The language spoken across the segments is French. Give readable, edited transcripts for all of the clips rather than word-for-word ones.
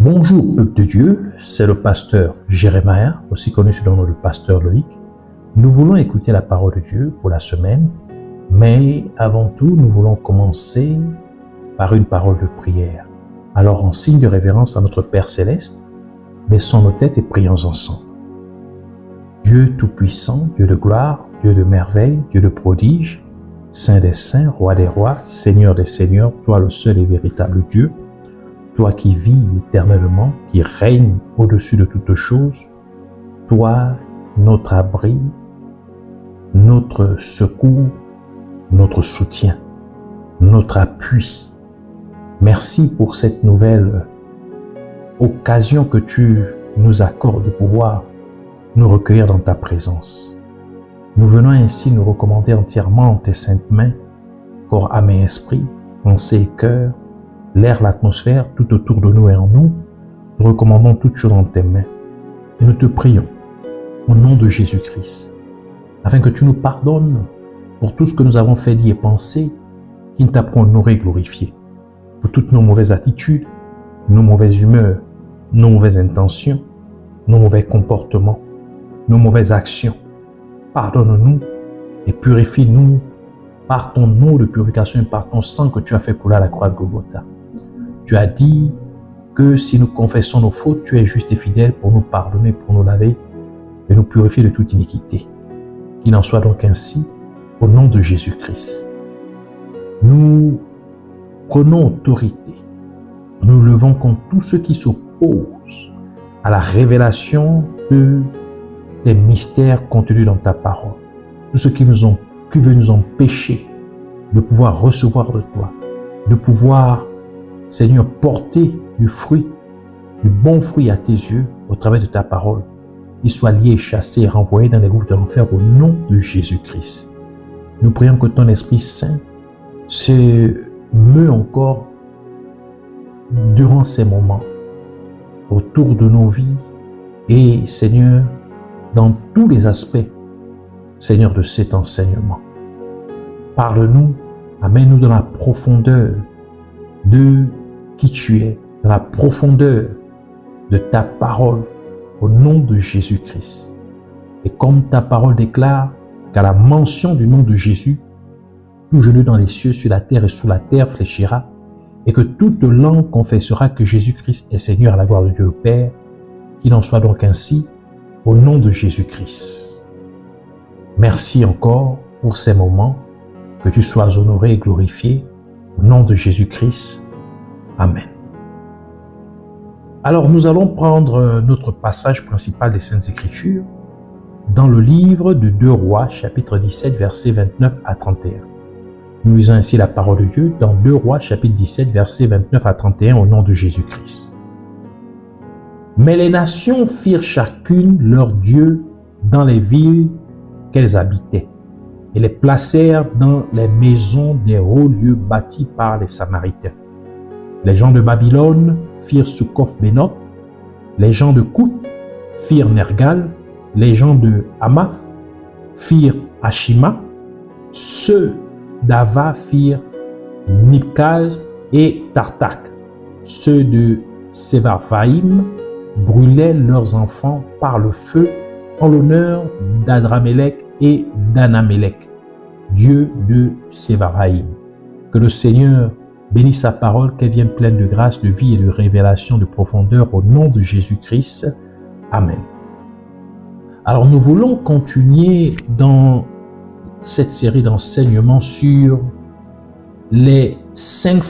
Bonjour peuple de Dieu, c'est le pasteur Jérémia, aussi connu sous le nom de pasteur Loïc. Nous voulons écouter la parole de Dieu pour la semaine, mais avant tout, nous voulons commencer par une parole de prière. Alors, en signe de révérence à notre Père Céleste, baissons nos têtes et prions ensemble. Dieu Tout-Puissant, Dieu de gloire, Dieu de merveille, Dieu de prodige, Saint des saints, Roi des rois, Seigneur des seigneurs, toi le seul et véritable Dieu, toi qui vis éternellement, qui règne au-dessus de toutes choses, toi, notre abri, notre secours, notre soutien, notre appui. Merci pour cette nouvelle occasion que tu nous accordes de pouvoir nous recueillir dans ta présence. Nous venons ainsi nous recommander entièrement en tes saintes mains, corps, âme et esprit, pensée et cœur, l'air, l'atmosphère, tout autour de nous et en nous. Nous recommandons toutes choses en tes mains. Et nous te prions, au nom de Jésus-Christ, afin que tu nous pardonnes pour tout ce que nous avons fait, dit et pensé, qui ne t'a point honoré et glorifié, pour toutes nos mauvaises attitudes, nos mauvaises humeurs, nos mauvaises intentions, nos mauvais comportements, nos mauvaises actions. Pardonne-nous et purifie-nous par ton eau de purification et par ton sang que tu as fait couler à la croix de Golgotha. Tu as dit que si nous confessons nos fautes, tu es juste et fidèle pour nous pardonner, pour nous laver et nous purifier de toute iniquité. Qu'il en soit donc ainsi, au nom de Jésus-Christ. Nous prenons autorité. Nous levons contre tous ceux qui s'opposent à la révélation des mystères contenus dans ta parole. Tous ceux qui veulent nous empêcher de pouvoir recevoir de toi, de pouvoir, Seigneur, porter du bon fruit à tes yeux au travers de ta parole. Qu'ils soient liés, chassés et renvoyés dans les gouffres de l'enfer au nom de Jésus-Christ. Nous prions que ton Esprit Saint se meut encore durant ces moments autour de nos vies et, Seigneur, dans tous les aspects, Seigneur, de cet enseignement. Parle-nous, amène-nous dans la profondeur de qui tu es, dans la profondeur de ta parole, au nom de Jésus-Christ. Et comme ta parole déclare qu'à la mention du nom de Jésus, tout genou dans les cieux, sur la terre et sous la terre fléchira, et que toute langue confessera que Jésus-Christ est Seigneur à la gloire de Dieu le Père, qu'il en soit donc ainsi, au nom de Jésus-Christ. Merci encore pour ces moments, que tu sois honoré et glorifié, au nom de Jésus-Christ. Amen. Alors nous allons prendre notre passage principal des Saintes Écritures dans le livre de 2 Rois, chapitre 17, versets 29 à 31. Nous lisons ainsi la parole de Dieu dans 2 Rois, chapitre 17, versets 29 à 31, au nom de Jésus-Christ. Mais les nations firent chacune leur Dieu dans les villes qu'elles habitaient, et les placèrent dans les maisons des hauts lieux bâtis par les Samaritains. Les gens de Babylone firent Succoth-Bénoth, les gens de Cuth firent Nergal, les gens de Hamath firent Ashima, ceux d'Ava firent Nibkaz et Tartak, ceux de Sévarvaïm brûlaient leurs enfants par le feu en l'honneur d'Adramélec et d'Anamélec, Dieu de Sévarvaïm. Que le Seigneur bénisse sa parole, qu'elle vienne pleine de grâce, de vie et de révélation, de profondeur au nom de Jésus-Christ. Amen. Alors nous voulons continuer dans cette série d'enseignements sur les 5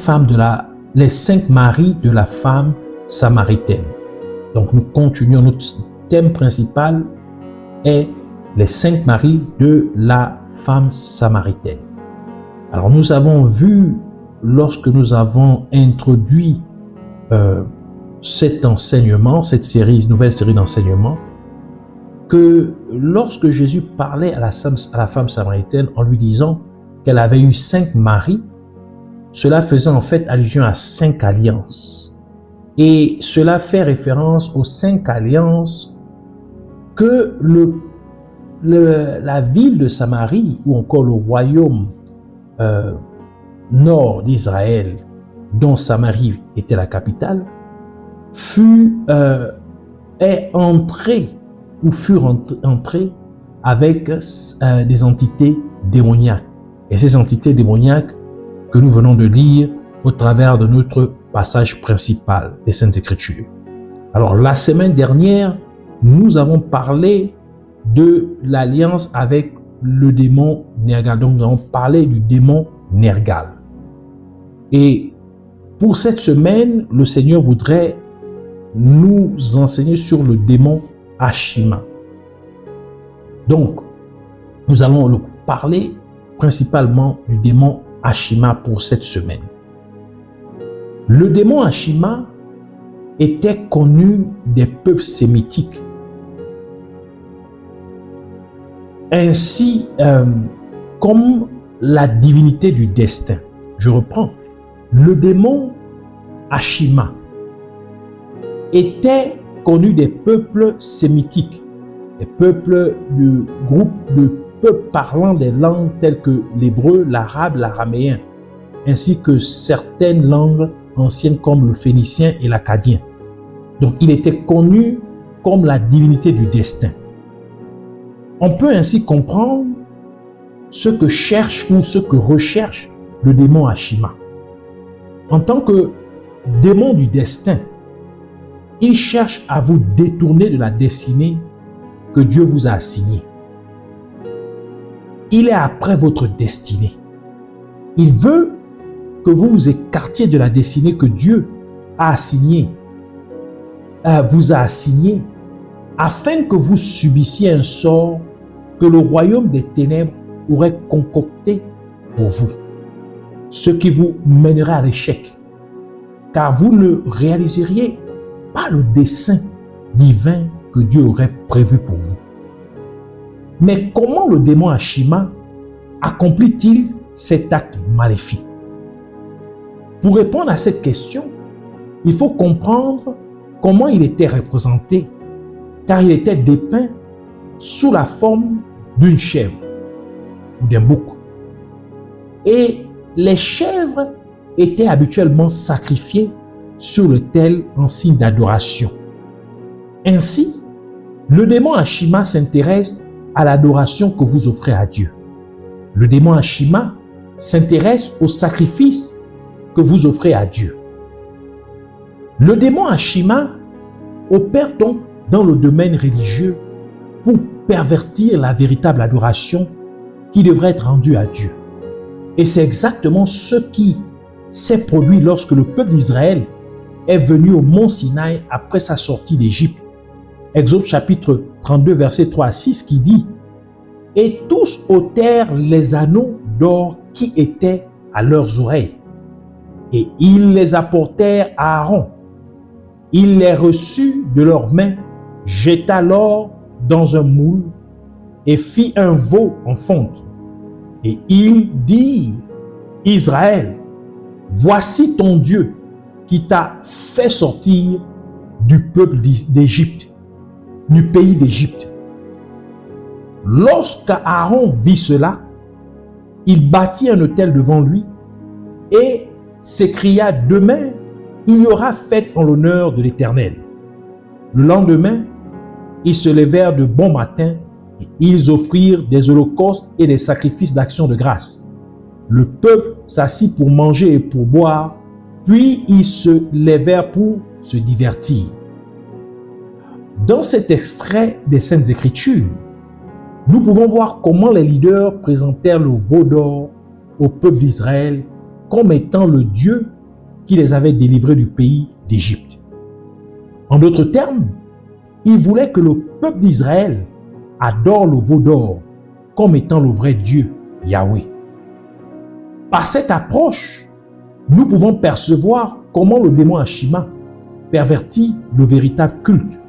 maris de la femme samaritaine. Donc nous continuons, notre thème principal est les 5 maris de la femme samaritaine. Alors nous avons vu, lorsque nous avons introduit cet enseignement, cette nouvelle série d'enseignements, que lorsque Jésus parlait à la femme samaritaine en lui disant qu'elle avait eu 5 maris, cela faisait en fait allusion à 5 alliances. Et cela fait référence aux 5 alliances que la ville de Samarie, ou encore le royaume nord d'Israël, dont Samarie était la capitale, est entré ou furent entrés avec des entités démoniaques. Et ces entités démoniaques que nous venons de lire au travers de notre passage principal des Saintes Écritures. Alors, la semaine dernière, nous avons parlé de l'alliance avec le démon Nergal. Donc, nous avons parlé du démon Nergal. Et pour cette semaine, le Seigneur voudrait nous enseigner sur le démon Ashima. Donc, nous allons parler principalement du démon Ashima pour cette semaine. Le démon Ashima était connu des peuples sémitiques. Ainsi comme la divinité du destin. Je reprends. Le démon Ashima était connu des peuples sémitiques, des peuples du groupe de peuples parlant des langues telles que l'hébreu, l'arabe, l'araméen, ainsi que certaines langues anciennes comme le phénicien et l'akkadien. Donc il était connu comme la divinité du destin. On peut ainsi comprendre ce que cherche ou ce que recherche le démon Ashima. En tant que démon du destin, il cherche à vous détourner de la destinée que Dieu vous a assignée. Il est après votre destinée. Il veut que vous vous écartiez de la destinée que Dieu a assignée, vous a assignée, afin que vous subissiez un sort que le royaume des ténèbres aurait concocté pour vous, ce qui vous mènerait à l'échec, car vous ne réaliseriez pas le dessein divin que Dieu aurait prévu pour vous. Mais comment le démon Ashima accomplit-il cet acte maléfique? Pour répondre à cette question, il faut comprendre comment il était représenté, car il était dépeint sous la forme d'une chèvre ou d'un bouc. Et les chèvres étaient habituellement sacrifiées sur l'autel en signe d'adoration. Ainsi, le démon Ashima s'intéresse à l'adoration que vous offrez à Dieu. Le démon Ashima s'intéresse au sacrifice que vous offrez à Dieu. Le démon Ashima opère donc dans le domaine religieux pour pervertir la véritable adoration qui devrait être rendue à Dieu. Et c'est exactement ce qui s'est produit lorsque le peuple d'Israël est venu au mont Sinaï après sa sortie d'Égypte. Exode chapitre 32, verset 3 à 6 qui dit « Et tous ôtèrent les anneaux d'or qui étaient à leurs oreilles, et ils les apportèrent à Aaron. Il les reçut de leurs mains, jeta l'or dans un moule et fit un veau en fonte. Et il dit, Israël, voici ton Dieu qui t'a fait sortir du peuple d'Égypte, du pays d'Égypte. Lorsqu'Aaron vit cela, il bâtit un autel devant lui et s'écria, demain, il y aura fête en l'honneur de l'Éternel. Le lendemain, ils se levèrent de bon matin et ils offrirent des holocaustes et des sacrifices d'action de grâce. Le peuple s'assit pour manger et pour boire, puis ils se levèrent pour se divertir. Dans cet extrait des Saintes Écritures, nous pouvons voir comment les leaders présentèrent le veau d'or au peuple d'Israël comme étant le Dieu qui les avait délivrés du pays d'Égypte. En d'autres termes, ils voulaient que le peuple d'Israël adore le veau d'or comme étant le vrai Dieu, Yahweh. Par cette approche, nous pouvons percevoir comment le démon Ashima pervertit le véritable culte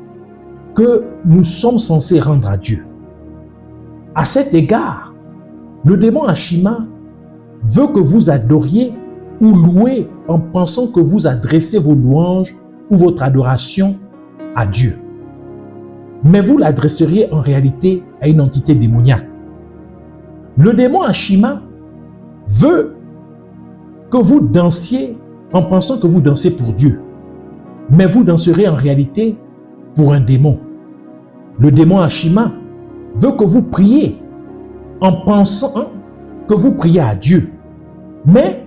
que nous sommes censés rendre à Dieu. À cet égard, le démon Ashima veut que vous adoriez ou louez en pensant que vous adressez vos louanges ou votre adoration à Dieu. Mais vous l'adresseriez en réalité à une entité démoniaque. Le démon Ashima veut que vous dansiez en pensant que vous dansez pour Dieu. mais vous danserez en réalité pour un démon. Le démon Ashima veut que vous priez en pensant que vous priez à Dieu, mais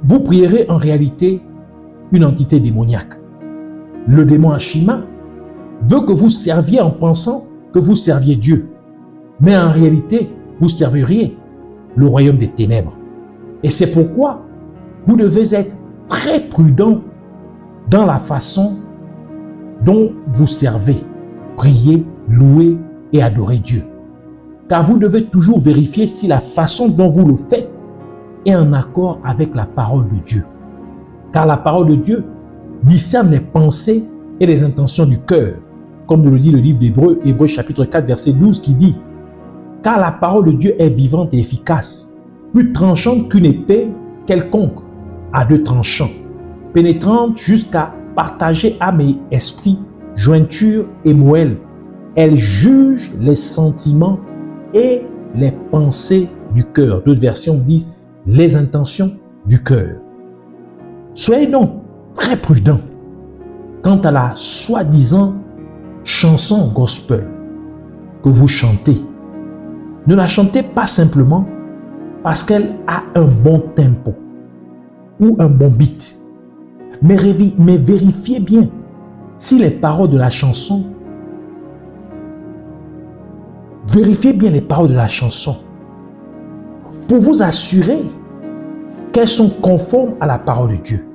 vous prierez en réalité une entité démoniaque. Le démon Ashima veut que vous serviez en pensant que vous serviez Dieu, mais en réalité, vous serviriez le royaume des ténèbres. Et c'est pourquoi vous devez être très prudent dans la façon dont vous servez, priez, louez et adorez Dieu. Car vous devez toujours vérifier si la façon dont vous le faites est en accord avec la parole de Dieu. Car la parole de Dieu discerne les pensées et les intentions du cœur, comme nous le dit le livre d'Hébreux, Hébreux chapitre 4, verset 12, qui dit « Car la parole de Dieu est vivante et efficace, plus tranchante qu'une épée quelconque, à deux tranchants, pénétrante jusqu'à partager âme et esprit, jointure et moelle. Elle juge les sentiments et les pensées du cœur. » D'autres versions disent les intentions du cœur. Soyez donc très prudents quant à la soi-disant chanson gospel que vous chantez. Ne la chantez pas simplement parce qu'elle a un bon tempo ou un bon beat, mais vérifiez bien si les paroles de la chanson, pour vous assurer qu'elles sont conformes à la parole de Dieu.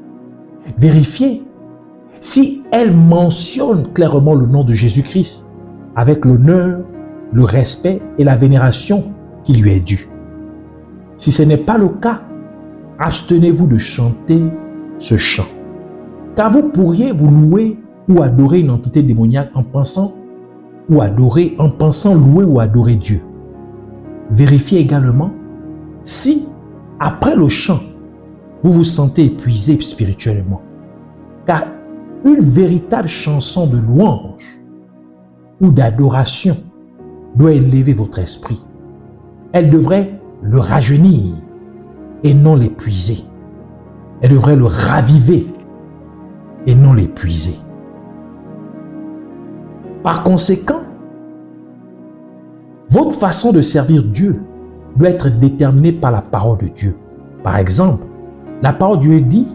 Vérifiez si elles mentionnent clairement le nom de Jésus-Christ avec l'honneur, le respect et la vénération qui lui est due. Si ce n'est pas le cas, abstenez-vous de chanter ce chant. Car vous pourriez vous louer ou adorer une entité démoniaque en pensant louer ou adorer Dieu. Vérifiez également si, après le chant, vous vous sentez épuisé spirituellement. Car une véritable chanson de louange ou d'adoration doit élever votre esprit. Elle devrait le rajeunir et non l'épuiser. Elle devrait le raviver et non l'épuiser. Par conséquent, votre façon de servir Dieu doit être déterminée par la parole de Dieu. Par exemple, la parole de Dieu dit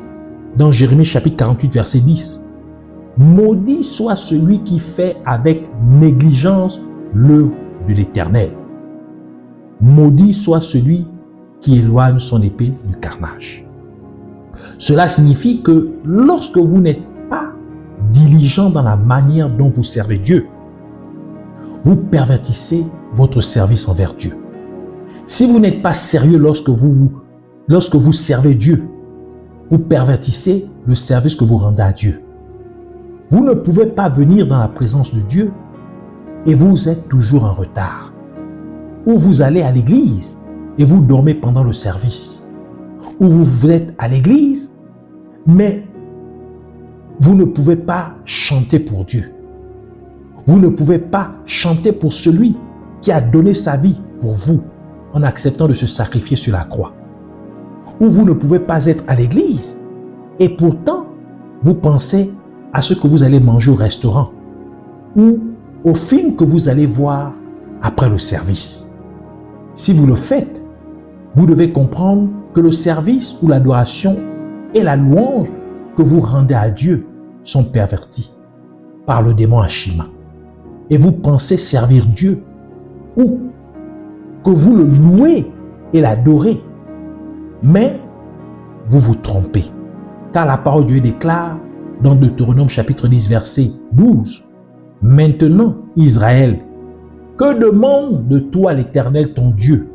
dans Jérémie chapitre 48 verset 10, « Maudit soit celui qui fait avec négligence l'œuvre de l'Éternel. Maudit soit celui qui éloigne son épée du carnage. » Cela signifie que lorsque vous n'êtes pas diligent dans la manière dont vous servez Dieu, vous pervertissez votre service envers Dieu. Si vous n'êtes pas sérieux lorsque vous servez Dieu, vous pervertissez le service que vous rendez à Dieu. Vous ne pouvez pas venir dans la présence de Dieu et vous êtes toujours en retard. Ou vous allez à l'église et vous dormez pendant le service. Ou vous êtes à l'église, mais vous ne pouvez pas chanter pour Dieu. Vous ne pouvez pas chanter pour celui qui a donné sa vie pour vous en acceptant de se sacrifier sur la croix. Ou vous ne pouvez pas être à l'église et pourtant vous pensez à ce que vous allez manger au restaurant ou au film que vous allez voir après le service. Si vous le faites, vous devez comprendre que le service ou l'adoration et la louange que vous rendez à Dieu sont pervertis par le démon Ashima. Et vous pensez servir Dieu ou que vous le louez et l'adorez. Mais vous vous trompez. Car la parole de Dieu déclare dans Deutéronome chapitre 10 verset 12, « Maintenant, Israël, que demande de toi l'Éternel ton Dieu,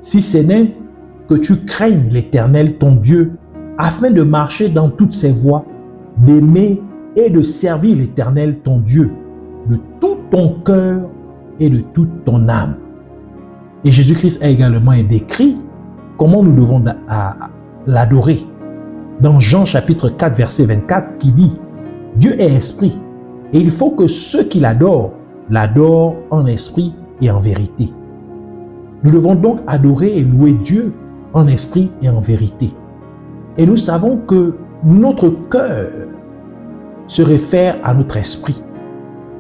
si ce n'est que tu craignes l'Éternel ton Dieu, afin de marcher dans toutes ses voies, d'aimer et de servir l'Éternel ton Dieu, de tout ton cœur et de toute ton âme. » Et Jésus-Christ a également décrit comment nous devons l'adorer. Dans Jean chapitre 4 verset 24 qui dit « Dieu est esprit et il faut que ceux qui l'adorent en esprit et en vérité. » Nous devons donc adorer et louer Dieu en esprit et en vérité. Et nous savons que notre cœur se réfère à notre esprit.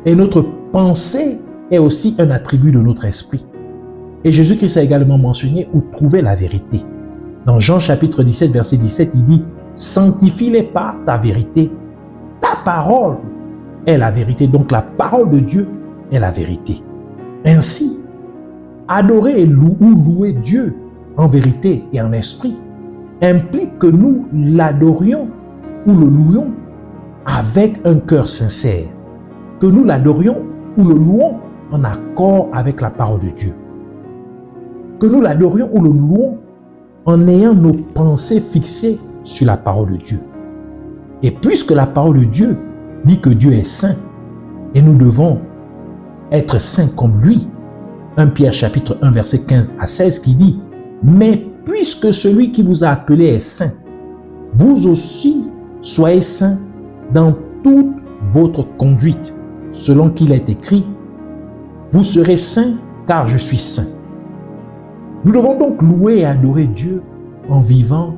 Et notre pensée est aussi un attribut de notre esprit. Et Jésus-Christ a également mentionné où trouver la vérité. Dans Jean chapitre 17, verset 17, il dit « Sanctifie-les par ta vérité. Ta parole est la vérité. » Donc la parole de Dieu est la vérité. Ainsi, adorer et louer Dieu en vérité et en esprit implique que nous l'adorions ou le louions avec un cœur sincère, que nous l'adorions ou le louons en accord avec la parole de Dieu, que nous l'adorions ou le louons en ayant nos pensées fixées sur la parole de Dieu. Et puisque la parole de Dieu dit que Dieu est saint et nous devons être saints comme lui, 1 Pierre chapitre 1 verset 15 à 16 qui dit « Mais puisque celui qui vous a appelé est saint, vous aussi soyez saints dans toute votre conduite, selon qu'il est écrit, vous serez saints car je suis saint. » Nous devons donc louer et adorer Dieu en vivant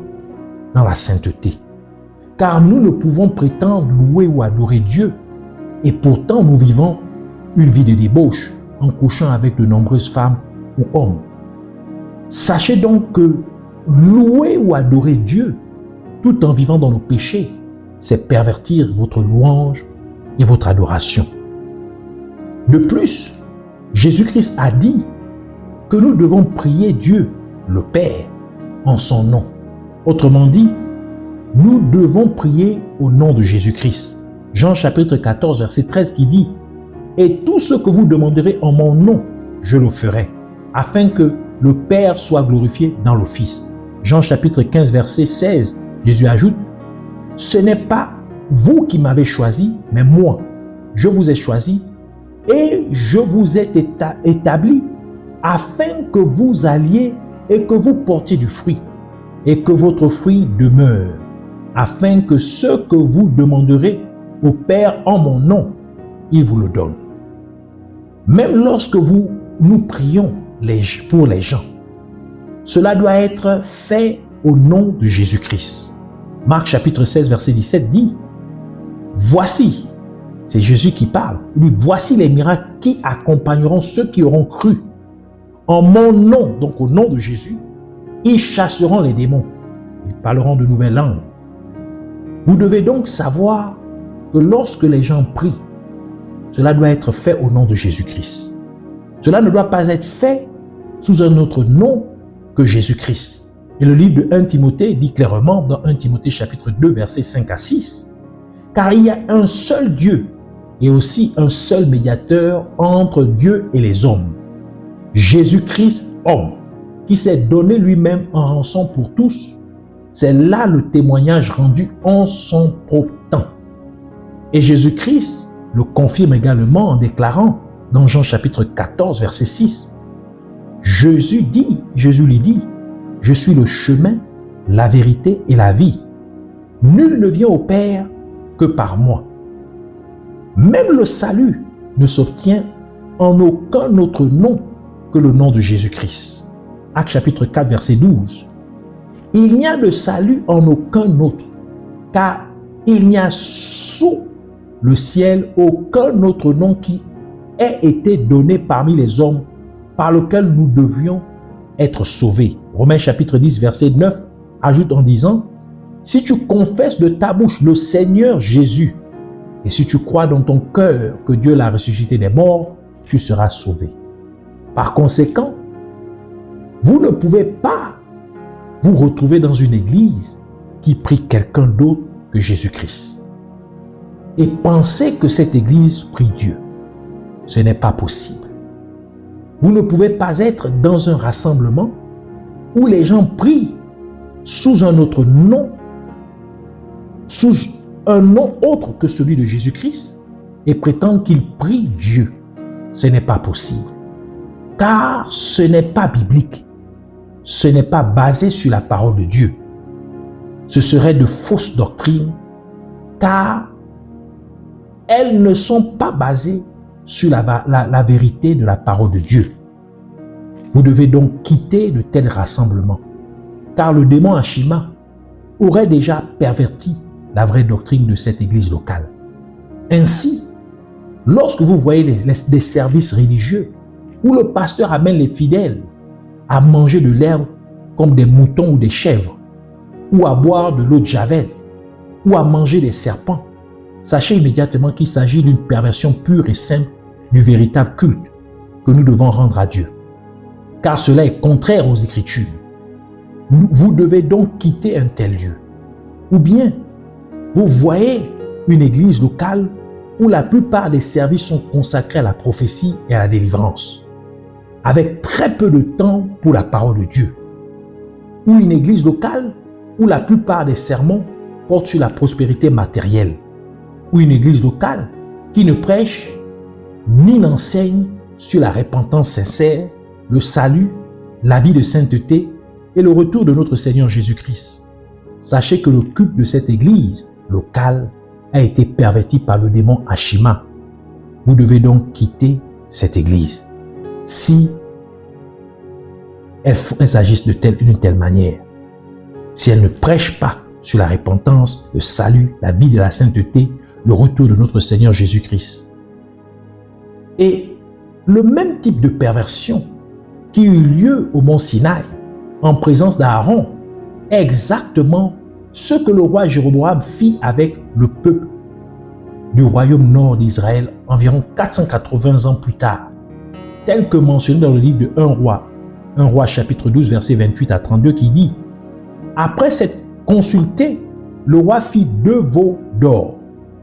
dans la sainteté. Car nous ne pouvons prétendre louer ou adorer Dieu et pourtant nous vivons une vie de débauche en couchant avec de nombreuses femmes ou hommes. Sachez donc que louer ou adorer Dieu tout en vivant dans nos péchés, c'est pervertir votre louange et votre adoration. De plus, Jésus-Christ a dit que nous devons prier Dieu, le Père, en son nom. Autrement dit, nous devons prier au nom de Jésus-Christ. Jean chapitre 14, verset 13 qui dit « Et tout ce que vous demanderez en mon nom, je le ferai, afin que le Père soit glorifié dans le Fils. » Jean chapitre 15, verset 16, Jésus ajoute « Ce n'est pas vous qui m'avez choisi, mais moi. Je vous ai choisi et je vous ai établi afin que vous alliez et que vous portiez du fruit et que votre fruit demeure, afin que ce que vous demanderez au Père en mon nom, il vous le donne. » Même lorsque nous prions pour les gens, cela doit être fait au nom de Jésus-Christ. Marc chapitre 16 verset 17 dit « Voici », c'est Jésus qui parle, il dit « Voici les miracles qui accompagneront ceux qui auront cru. En mon nom, donc au nom de Jésus, ils chasseront les démons, ils parleront de nouvelles langues. » Vous devez donc savoir que lorsque les gens prient, cela doit être fait au nom de Jésus-Christ. Cela ne doit pas être fait sous un autre nom que Jésus-Christ. Et le livre de 1 Timothée dit clairement dans 1 Timothée chapitre 2 versets 5 à 6 « Car il y a un seul Dieu et aussi un seul médiateur entre Dieu et les hommes, Jésus-Christ homme, qui s'est donné lui-même en rançon pour tous. C'est là le témoignage rendu en son propre temps. » Et Jésus-Christ le confirme également en déclarant dans Jean chapitre 14 verset 6 « Jésus lui dit, je suis le chemin, la vérité et la vie. Nul ne vient au Père que par moi. Même le salut ne s'obtient en aucun autre nom que le nom de Jésus-Christ. » Actes chapitre 4 verset 12. Il n'y a de salut en aucun autre, car il n'y a sous le ciel aucun autre nom qui ait été donné parmi les hommes par lequel nous devions être sauvés. Romains chapitre 10 verset 9 ajoute en disant « Si tu confesses de ta bouche le Seigneur Jésus et si tu crois dans ton cœur que Dieu l'a ressuscité des morts, tu seras sauvé. » Par conséquent, vous ne pouvez pas vous retrouver dans une église qui prie quelqu'un d'autre que Jésus-Christ et penser que cette église prie Dieu. Ce n'est pas possible. Vous ne pouvez pas être dans un rassemblement où les gens prient sous un autre nom, sous un nom autre que celui de Jésus-Christ et prétendre qu'ils prient Dieu. Ce n'est pas possible. Car ce n'est pas biblique. Ce n'est pas basé sur la parole de Dieu. Ce serait de fausses doctrines, car elles ne sont pas basées sur la vérité de la parole de Dieu. Vous devez donc quitter de tels rassemblements, car le démon Ashima aurait déjà perverti la vraie doctrine de cette église locale. Ainsi, lorsque vous voyez des services religieux où le pasteur amène les fidèles à manger de l'herbe comme des moutons ou des chèvres, ou à boire de l'eau de javel, ou à manger des serpents, sachez immédiatement qu'il s'agit d'une perversion pure et simple du véritable culte que nous devons rendre à Dieu. Car cela est contraire aux Écritures. Vous devez donc quitter un tel lieu. Ou bien, vous voyez une église locale où la plupart des services sont consacrés à la prophétie et à la délivrance, avec très peu de temps pour la parole de Dieu. Ou une église locale où la plupart des sermons portent sur la prospérité matérielle. Ou une église locale qui ne prêche ni n'enseigne sur la repentance sincère, le salut, la vie de sainteté et le retour de notre Seigneur Jésus-Christ. Sachez que le culte de cette église locale a été perverti par le démon Ashima. Vous devez donc quitter cette église si elles agissent d'une telle manière. Si elles ne prêchent pas sur la repentance, le salut, la vie de la sainteté, le retour de notre Seigneur Jésus-Christ. Et le même type de perversion qui eut lieu au mont Sinaï en présence d'Aaron est exactement ce que le roi Jéroboam fit avec le peuple du royaume nord d'Israël environ 480 ans plus tard, tel que mentionné dans le livre de 1 roi chapitre 12 verset 28 à 32 qui dit: après s'être consulté, le roi fit 2 veaux d'or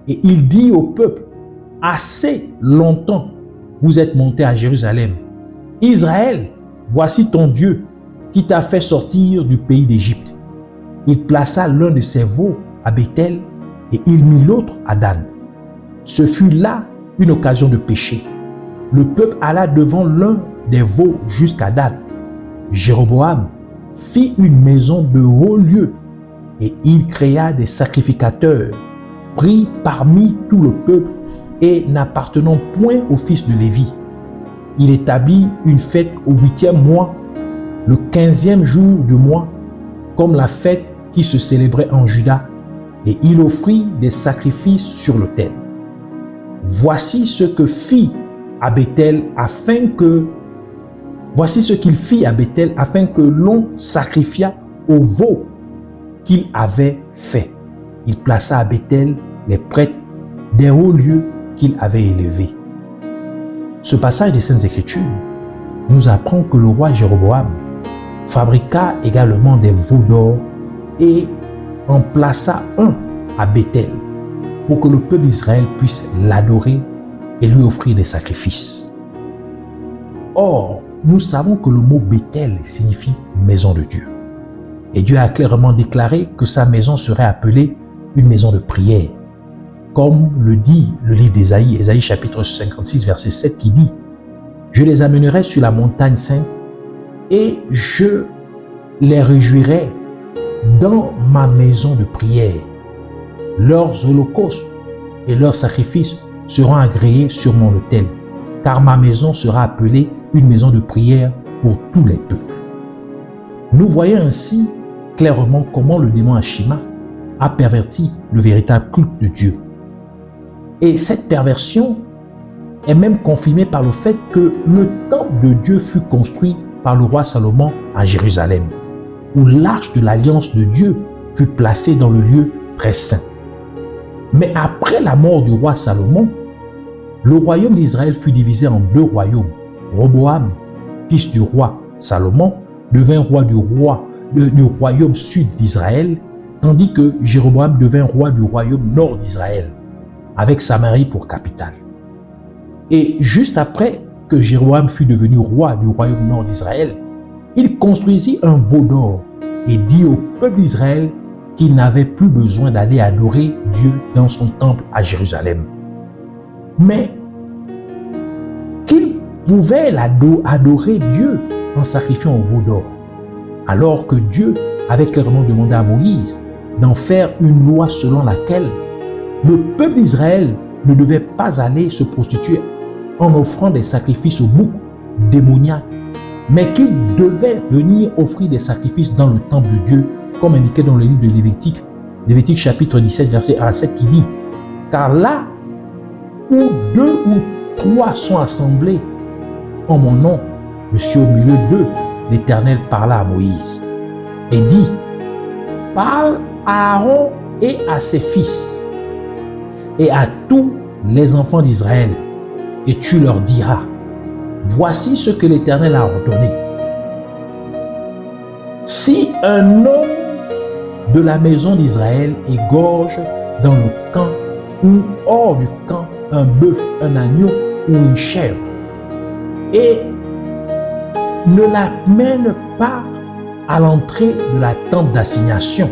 et il dit au peuple: assez longtemps vous êtes monté à Jérusalem. Israël, voici ton Dieu qui t'a fait sortir du pays d'Égypte. Il plaça l'un de ses veaux à Béthel et il mit l'autre à Dan. Ce fut là une occasion de péché. Le peuple alla devant l'un des veaux jusqu'à Dan. Jéroboam fit une maison de haut lieu et il créa des sacrificateurs pris parmi tout le peuple et n'appartenant point au fils de Lévi. Il établit une fête au 8e mois, le 15e jour du mois, comme la fête qui se célébrait en Juda, et il offrit des sacrifices sur l'autel. Voici ce qu'il fit à Béthel afin que l'on sacrifiât au veau qu'il avait fait. Il plaça à Béthel les prêtres des hauts lieux qu'il avait élevés. Ce passage des Saintes Écritures nous apprend que le roi Jéroboam fabriqua également des veaux d'or et en plaça un à Béthel pour que le peuple d'Israël puisse l'adorer et lui offrir des sacrifices. Or, nous savons que le mot Béthel signifie maison de Dieu. Et Dieu a clairement déclaré que sa maison serait appelée une maison de prière. Comme le dit le livre d'Ésaïe, Ésaïe chapitre 56, verset 7 qui dit: je les amènerai sur la montagne sainte et je les réjouirai dans ma maison de prière. Leurs holocaustes et leurs sacrifices seront agréés sur mon autel, car ma maison sera appelée une maison de prière pour tous les peuples. Nous voyons ainsi clairement comment le démon Ashima a perverti le véritable culte de Dieu. Et cette perversion est même confirmée par le fait que le temple de Dieu fut construit par le roi Salomon à Jérusalem, où l'arche de l'alliance de Dieu fut placée dans le lieu très saint. Mais après la mort du roi Salomon, le royaume d'Israël fut divisé en 2 royaumes. Roboam, fils du roi Salomon, devint roi du royaume sud d'Israël, tandis que Jéroboam devint roi du royaume nord d'Israël, avec Samarie pour capitale. Et juste après que Jéroboam fut devenu roi du royaume nord d'Israël, il construisit un veau d'or et dit au peuple d'Israël qu'il n'avait plus besoin d'aller adorer Dieu dans son temple à Jérusalem, mais qu'il pouvait adorer Dieu en sacrifiant au veau d'or, alors que Dieu avait clairement demandé à Moïse d'en faire une loi selon laquelle le peuple d'Israël ne devait pas aller se prostituer en offrant des sacrifices aux boucs démoniaques, mais qu'il devait venir offrir des sacrifices dans le temple de Dieu, comme indiqué dans le livre de Lévitique chapitre 17, verset 1 à 7, qui dit: car là où 2 ou 3 sont assemblés en mon nom, je suis au milieu d'eux. L'Éternel parla à Moïse et dit, parle à Aaron et à ses fils et à tous les enfants d'Israël, et tu leur diras, voici ce que l'Éternel a ordonné. Si un homme de la maison d'Israël égorge dans le camp ou hors du camp un bœuf, un agneau ou une chèvre, et ne l'amène pas à l'entrée de la tente d'assignation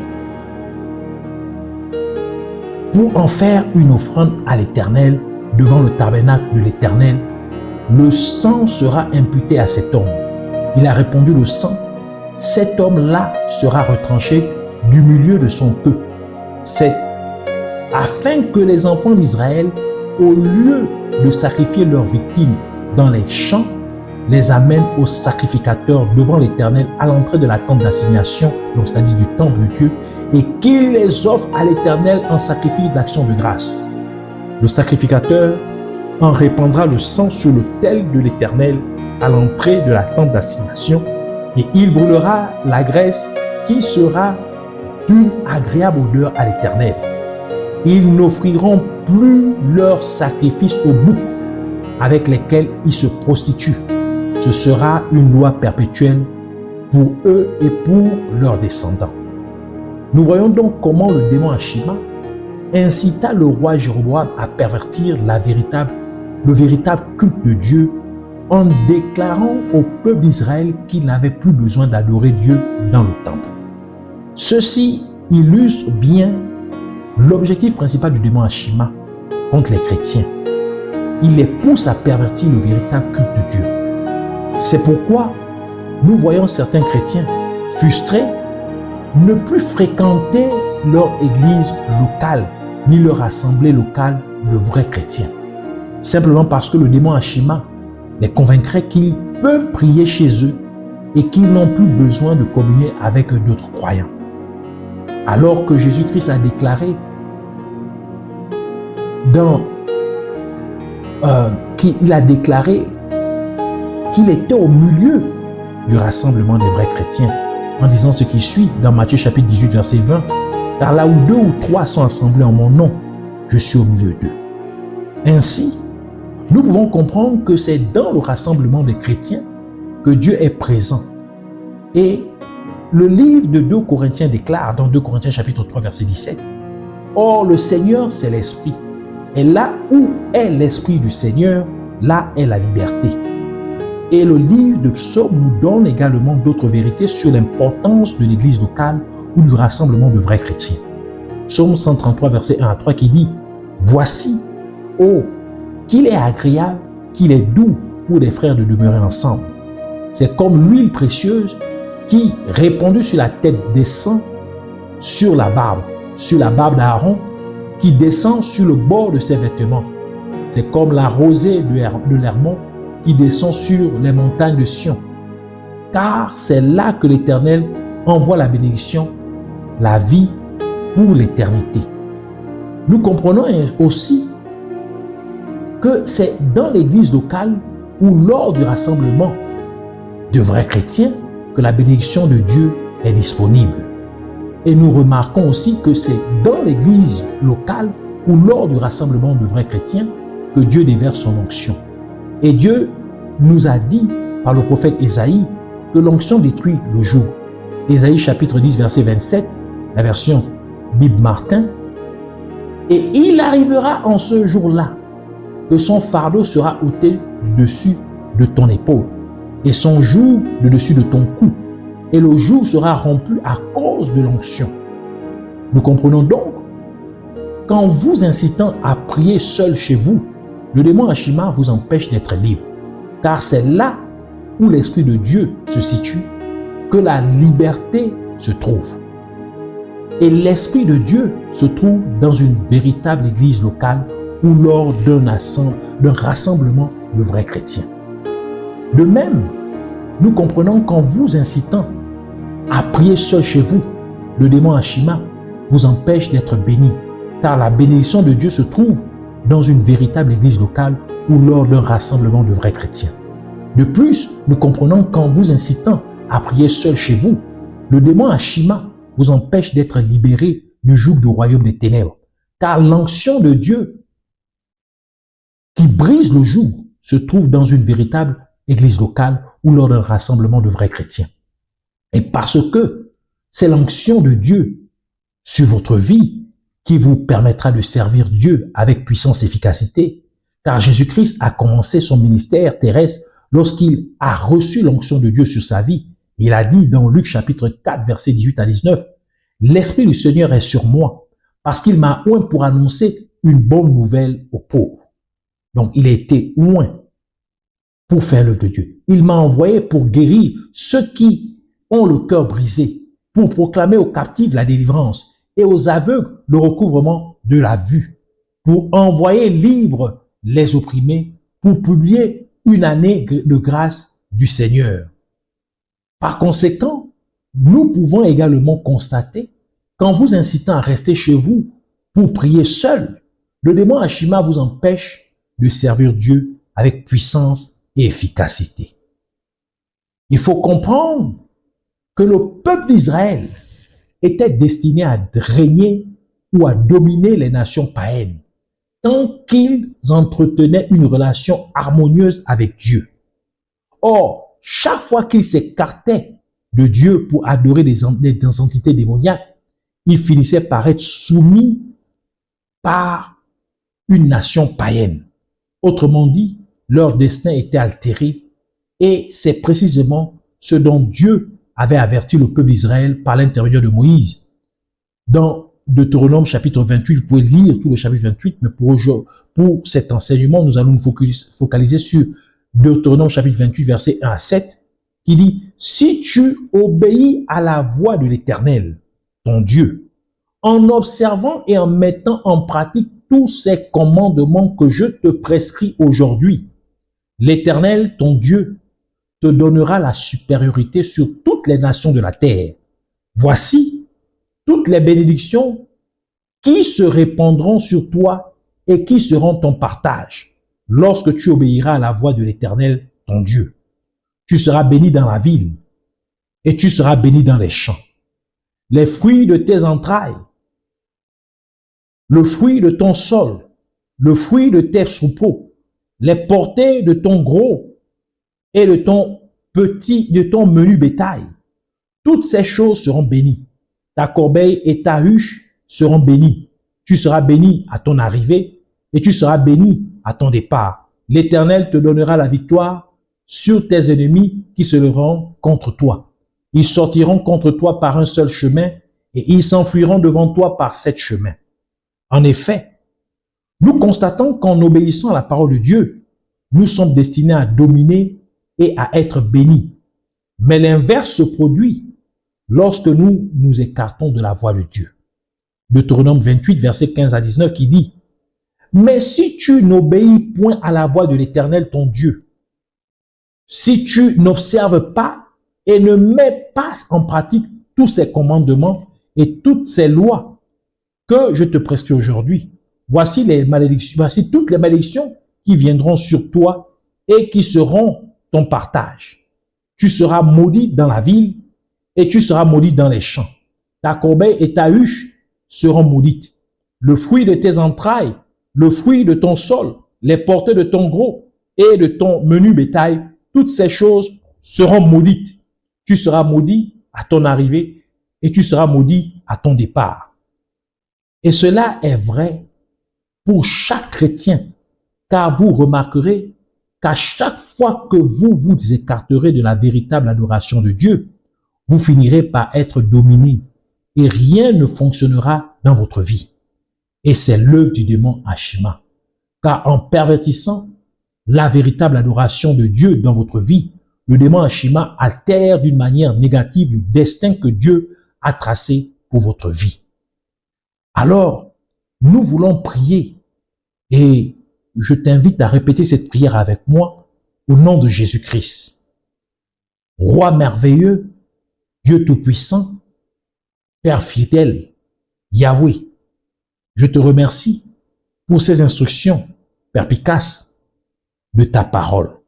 pour en faire une offrande à l'Éternel devant le tabernacle de l'Éternel, le sang sera imputé à cet homme. Il a répondu, le sang, cet homme-là sera retranché du milieu de son peuple. C'est afin que les enfants d'Israël, au lieu de sacrifier leurs victimes dans les champs, les amènent au sacrificateur devant l'Éternel à l'entrée de la tente d'assignation, donc c'est-à-dire du temple de Dieu, et qu'il les offre à l'Éternel en sacrifice d'action de grâce. Le sacrificateur en répandra le sang sur l'autel de l'Éternel à l'entrée de la tente d'assignation, et il brûlera la graisse qui sera d'une agréable odeur à l'Éternel. Ils n'offriront plus leurs sacrifices aux boucs avec lesquels ils se prostituent. Ce sera une loi perpétuelle pour eux et pour leurs descendants. Nous voyons donc comment le démon Ashima incita le roi Jéroboam à pervertir le véritable culte de Dieu en déclarant au peuple d'Israël qu'il n'avait plus besoin d'adorer Dieu dans le temple. Ceci illustre bien l'objectif principal du démon Ashima contre les chrétiens. Il les pousse à pervertir le véritable culte de Dieu. C'est pourquoi nous voyons certains chrétiens frustrés ne plus fréquenter leur église locale ni leur assemblée locale de vrais chrétiens. Simplement parce que le démon Ashima les convaincrait qu'ils peuvent prier chez eux et qu'ils n'ont plus besoin de communier avec d'autres croyants. Alors que Jésus-Christ a déclaré qu'il était au milieu du rassemblement des vrais chrétiens, en disant ce qui suit dans Matthieu chapitre 18, verset 20, « Car là où 2 ou 3 sont assemblés en mon nom, je suis au milieu d'eux. » Ainsi, nous pouvons comprendre que c'est dans le rassemblement des chrétiens que Dieu est présent. Et le livre de 2 Corinthiens déclare dans 2 Corinthiens chapitre 3, verset 17, « Or le Seigneur, c'est l'Esprit. Et là où est l'Esprit du Seigneur, là est la liberté. » Et le livre de Psaume nous donne également d'autres vérités sur l'importance de l'église locale ou du rassemblement de vrais chrétiens. Psaume 133, verset 1 à 3 qui dit « Voici, oh, qu'il est agréable, qu'il est doux pour des frères de demeurer ensemble. C'est comme l'huile précieuse qui, répandue sur la tête, descend sur la barbe d'Aaron, qui descend sur le bord de ses vêtements. C'est comme la rosée de l'Hermon qui descend sur les montagnes de Sion. Car c'est là que l'Éternel envoie la bénédiction, la vie pour l'éternité. » Nous comprenons aussi que c'est dans l'église locale ou lors du rassemblement de vrais chrétiens que la bénédiction de Dieu est disponible. Et nous remarquons aussi que c'est dans l'église locale ou lors du rassemblement de vrais chrétiens que Dieu déverse son onction. Et Dieu nous a dit par le prophète Ésaïe que l'onction détruit le joug. Ésaïe chapitre 10 verset 27, la version Bible Martin. Et il arrivera en ce jour-là que son fardeau sera ôté du dessus de ton épaule et son joug de dessus de ton cou, et le joug sera rompu à cause de l'onction. Nous comprenons donc qu'en vous incitant à prier seul chez vous, le démon Ashima vous empêche d'être libre, car c'est là où l'Esprit de Dieu se situe que la liberté se trouve. Et l'Esprit de Dieu se trouve dans une véritable église locale ou lors d'un rassemblement de vrais chrétiens. De même, nous comprenons qu'en vous incitant à prier seul chez vous, le démon Ashima vous empêche d'être béni, car la bénédiction de Dieu se trouve dans une véritable église locale ou lors d'un rassemblement de vrais chrétiens. De plus, nous comprenons qu'en vous incitant à prier seul chez vous, le démon Ashima vous empêche d'être libéré du joug du royaume des ténèbres, car l'onction de Dieu qui brise le joug se trouve dans une véritable église locale ou lors d'un rassemblement de vrais chrétiens. Et parce que c'est l'onction de Dieu sur votre vie qui vous permettra de servir Dieu avec puissance et efficacité, car Jésus-Christ a commencé son ministère terrestre lorsqu'il a reçu l'onction de Dieu sur sa vie. Il a dit dans Luc chapitre 4, versets 18 à 19, « L'Esprit du Seigneur est sur moi, parce qu'il m'a oint pour annoncer une bonne nouvelle aux pauvres. » Donc, il a été oint pour faire l'œuvre de Dieu. Il m'a envoyé pour guérir ceux qui ont le cœur brisé, pour proclamer aux captifs la délivrance et aux aveugles le recouvrement de la vue, pour envoyer libres les opprimés, pour publier une année de grâce du Seigneur. Par conséquent, nous pouvons également constater qu'en vous incitant à rester chez vous pour prier seul, le démon Ashima vous empêche de servir Dieu avec puissance et efficacité. Il faut comprendre que le peuple d'Israël était destiné à régner ou à dominer les nations païennes tant qu'ils entretenaient une relation harmonieuse avec Dieu. Or, chaque fois qu'ils s'écartaient de Dieu pour adorer des entités démoniaques, ils finissaient par être soumis par une nation païenne. Autrement dit, leur destin était altéré et c'est précisément ce dont Dieu avait averti le peuple d'Israël par l'intermédiaire de Moïse. Dans Deutéronome chapitre 28, vous pouvez lire tout le chapitre 28, mais pour cet enseignement, nous allons nous focaliser sur Deutéronome chapitre 28, versets 1 à 7, qui dit « Si tu obéis à la voix de l'Éternel, ton Dieu, en observant et en mettant en pratique tous ces commandements que je te prescris aujourd'hui, l'Éternel, ton Dieu, te donnera la supériorité sur toutes les nations de la terre. Voici toutes les bénédictions qui se répandront sur toi et qui seront ton partage lorsque tu obéiras à la voix de l'Éternel, ton Dieu. Tu seras béni dans la ville et tu seras béni dans les champs. Les fruits de tes entrailles, le fruit de ton sol, le fruit de tes troupeaux, les portées de ton gros et de ton menu bétail. Toutes ces choses seront bénies. Ta corbeille et ta huche seront bénies. Tu seras béni à ton arrivée et tu seras béni à ton départ. L'Éternel te donnera la victoire sur tes ennemis qui se lèveront contre toi. Ils sortiront contre toi par un seul chemin et ils s'enfuiront devant toi par 7 chemins. En effet, nous constatons qu'en obéissant à la parole de Dieu, nous sommes destinés à dominer et à être bénis. Mais l'inverse se produit lorsque nous nous écartons de la voie de Dieu. Deutéronome 28, versets 15 à 19 qui dit « Mais si tu n'obéis point à la voix de l'Éternel ton Dieu, si tu n'observes pas et ne mets pas en pratique tous ces commandements et toutes ces lois que je te prescris aujourd'hui, voici toutes les malédictions qui viendront sur toi et qui seront ton partage. Tu seras maudit dans la ville et tu seras maudit dans les champs. Ta corbeille et ta huche seront maudites. Le fruit de tes entrailles, le fruit de ton sol, les portées de ton gros et de ton menu bétail, toutes ces choses seront maudites. Tu seras maudit à ton arrivée et tu seras maudit à ton départ. Et cela est vrai pour chaque chrétien, car vous remarquerez qu'à chaque fois que vous vous écarterez de la véritable adoration de Dieu, vous finirez par être dominé et rien ne fonctionnera dans votre vie. Et c'est l'œuvre du démon Ashima. Car en pervertissant la véritable adoration de Dieu dans votre vie, le démon Ashima altère d'une manière négative le destin que Dieu a tracé pour votre vie. Alors, nous voulons prier et je t'invite à répéter cette prière avec moi au nom de Jésus-Christ. Roi merveilleux, Dieu tout-puissant, Père fidèle, Yahweh, je te remercie pour ces instructions perspicaces de ta parole.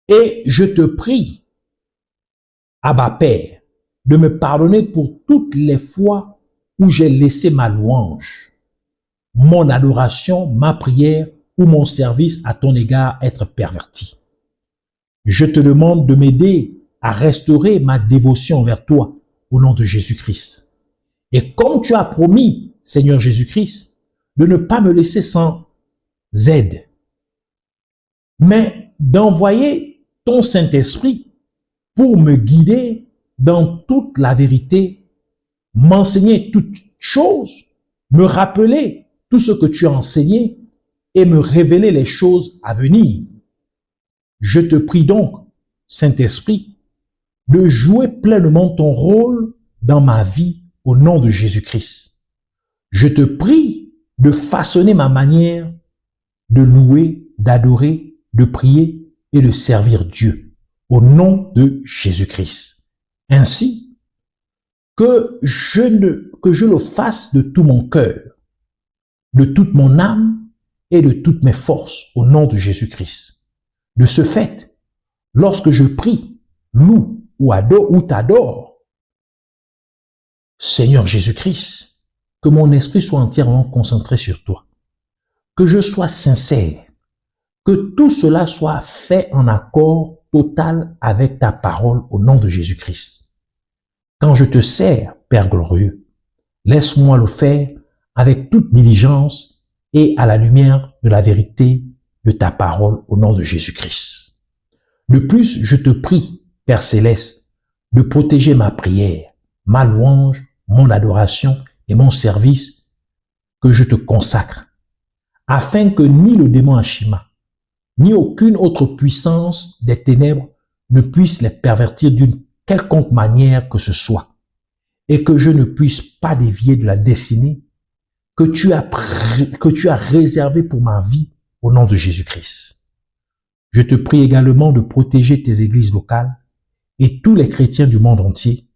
Et je te prie, Abba Père, de me pardonner pour toutes les fois où j'ai laissé ma louange, mon adoration, ma prière ou mon service à ton égard être perverti. Je te demande de m'aider à restaurer ma dévotion envers toi au nom de Jésus-Christ. Et comme tu as promis, Seigneur Jésus-Christ, de ne pas me laisser sans aide, mais d'envoyer ton Saint-Esprit pour me guider dans toute la vérité, m'enseigner toutes choses, me rappeler tout ce que tu as enseigné et me révéler les choses à venir. Je te prie donc, Saint-Esprit, de jouer pleinement ton rôle dans ma vie au nom de Jésus-Christ. Je te prie de façonner ma manière de louer, d'adorer, de prier et de servir Dieu au nom de Jésus-Christ. Ainsi que je le fasse de tout mon cœur, de toute mon âme et de toutes mes forces au nom de Jésus-Christ. De ce fait, lorsque je prie, loue ou adore ou t'adore, Seigneur Jésus-Christ, que mon esprit soit entièrement concentré sur toi, que je sois sincère, que tout cela soit fait en accord total avec ta parole au nom de Jésus-Christ. Quand je te sers, Père glorieux, laisse-moi le faire avec toute diligence et à la lumière de la vérité de ta parole au nom de Jésus-Christ. De plus, je te prie, Père céleste, de protéger ma prière, ma louange, mon adoration et mon service que je te consacre, afin que ni le démon Ashima, ni aucune autre puissance des ténèbres ne puisse les pervertir d'une quelconque manière que ce soit, et que je ne puisse pas dévier de la destinée que tu as réservée pour ma vie au nom de Jésus-Christ. Je te prie également de protéger tes églises locales et tous les chrétiens du monde entier,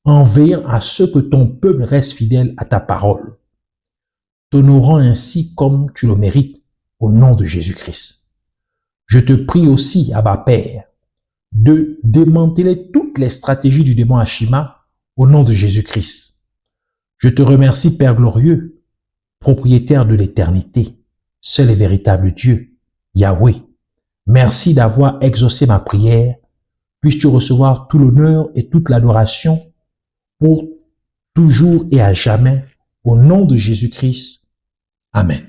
en veillant à ce que ton peuple reste fidèle à ta parole, t'honorant ainsi comme tu le mérites au nom de Jésus-Christ. Je te prie aussi, Abba Père, de démanteler toutes les stratégies du démon Ashima au nom de Jésus-Christ. Je te remercie, Père glorieux, propriétaire de l'éternité, seul et véritable Dieu, Yahweh. Merci d'avoir exaucé ma prière. Puisses-tu recevoir tout l'honneur et toute l'adoration pour toujours et à jamais, au nom de Jésus-Christ. Amen.